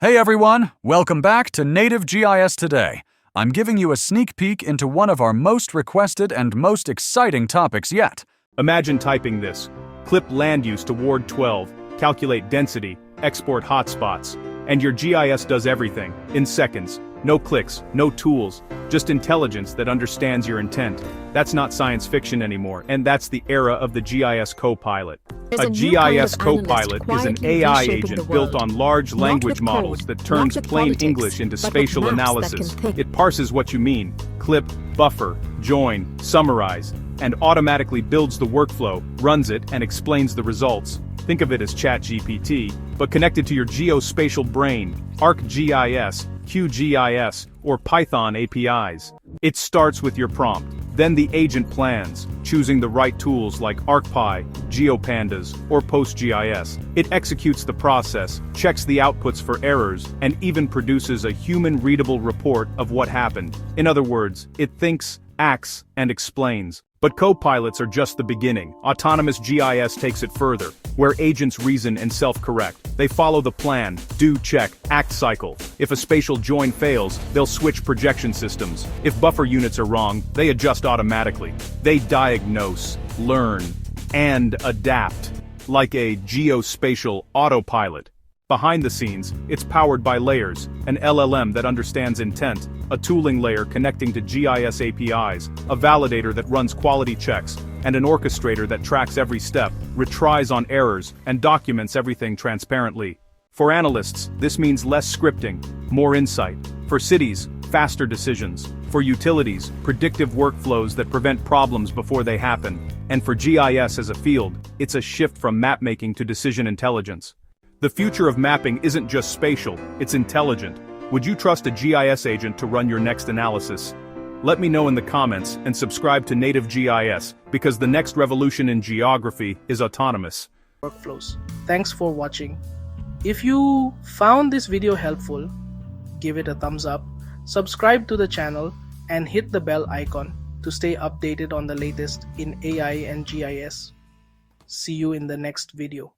Hey everyone, welcome back to Native GIS Today. I'm giving you a sneak peek into one of our most requested and most exciting topics yet. Imagine typing this: clip land use to Ward 12, calculate density, export hotspots, and your GIS does everything, in seconds. No clicks, no tools, just intelligence that understands your intent. That's not science fiction anymore, and that's the era of the GIS Copilot. A GIS Copilot is an AI agent built on large language models that turns plain English into spatial analysis. It parses what you mean, clip, buffer, join, summarize, and automatically builds the workflow, runs it, and explains the results. Think of it as ChatGPT, but connected to your geospatial brain, ArcGIS, QGIS, or Python APIs. It starts with your prompt. Then the agent plans, choosing the right tools like ArcPy, GeoPandas, or PostGIS. It executes the process, checks the outputs for errors, and even produces a human-readable report of what happened. In other words, it thinks, acts, and explains. But copilots are just the beginning. Autonomous GIS takes it further, where agents reason and self-correct. They follow the plan, do, check, act cycle. If a spatial join fails, they'll switch projection systems. If buffer units are wrong, they adjust automatically. They diagnose, learn, and adapt, like a geospatial autopilot. Behind the scenes, it's powered by layers, an LLM that understands intent, a tooling layer connecting to GIS APIs, a validator that runs quality checks, and an orchestrator that tracks every step, retries on errors, and documents everything transparently. For analysts, this means less scripting, more insight. For cities, faster decisions. For utilities, predictive workflows that prevent problems before they happen. And for GIS as a field, it's a shift from mapmaking to decision intelligence. The future of mapping isn't just spatial, it's intelligent. Would you trust a GIS agent to run your next analysis? Let me know in the comments and subscribe to Native GIS, because the next revolution in geography is autonomous. Workflows. Thanks for watching. If you found this video helpful, give it a thumbs up, subscribe to the channel, and hit the bell icon to stay updated on the latest in AI and GIS. See you in the next video.